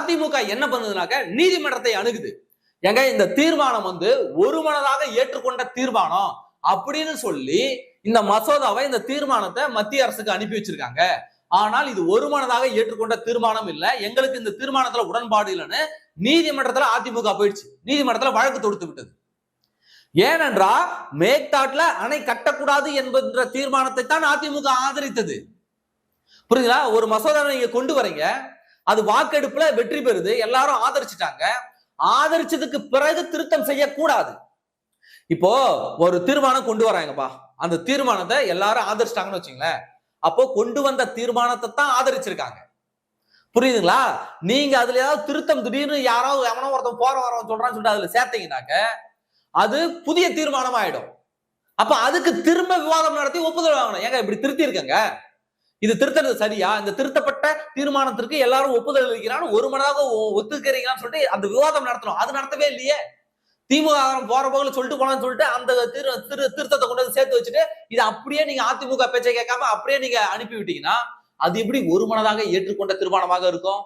அதிமுக என்ன பண்ணுதுனாக்க நீதிமன்றத்தை அணுகுது. எங்க இந்த தீர்மானம் ஒரு மனதாக ஏற்றுக்கொண்ட தீர்மானம் அப்படின்னு சொல்லி இந்த மசோதாவை இந்த தீர்மானத்தை மத்திய அரசுக்கு அனுப்பி வச்சிருக்காங்க. ஆனால் இது ஒரு மனதாக ஏற்றுக்கொண்ட தீர்மானம் இல்ல, எங்களுக்கு இந்த தீர்மானத்துல உடன்பாடு இல்லைன்னு நீதிமன்றத்துல அதிமுக போயிடுச்சு. நீதிமன்றத்துல வழக்கு தொடுத்து விட்டது. ஏனென்றா மேற்காட்டுல அணை கட்டக்கூடாது என்கிற தீர்மானத்தை தான் அதிமுக ஆதரித்தது. புரியுதுங்களா? ஒரு மசோதா நீங்க கொண்டு வரீங்க, அது வாக்கெடுப்புல வெற்றி பெறுது, எல்லாரும் ஆதரிச்சுட்டாங்க. ஆதரிச்சதுக்கு பிறகு திருத்தம் செய்யக்கூடாது. இப்போ ஒரு தீர்மானம் கொண்டு வராங்கப்பா, அந்த தீர்மானத்தை எல்லாரும் ஆதரிச்சிட்டாங்கன்னு வச்சுங்களேன், அப்போ கொண்டு வந்த தீர்மானத்தை தான் ஆதரிச்சிருக்காங்க. புரியுதுங்களா? நீங்க அதுல ஏதாவது திருத்தம் திடீர்னு யாராவது எவனோ ஒருத்தன் போற வரவன் சொல்றான்னு சொல்லிட்டு அதுல சேர்த்தீங்கன்னாக்க அது புதிய தீர்மானம் ஆயிடும். அப்ப அதுக்கு திரும்ப விவாதம் நடத்தி ஒப்புதல் வாங்கணும். ஏங்க இப்படி திருத்தி இருக்கங்க, இது திருத்தறது சரியா? இந்த திருத்தப்பட்ட தீர்மானத்திற்கு எல்லாரும் ஒப்புதல் அளிக்கிறான்னு ஒரு மனதாக ஒத்துக்கிறீங்களான்னு சொல்லிட்டு அந்த விவாதம் நடத்தணும். அது நடத்தவே இல்லையே. திமுக போற போகல சொல்லிட்டு போனான்னு சொல்லிட்டு அந்த திருத்தத்தை கொண்டு வந்து சேர்த்து வச்சுட்டு இது அப்படியே நீங்க அதிமுக பேச்சை கேட்காம அப்படியே நீங்க அனுப்பி விட்டீங்கன்னா அது எப்படி ஒரு மனதாக ஏற்றுக்கொண்ட தீர்மானமாக இருக்கும்?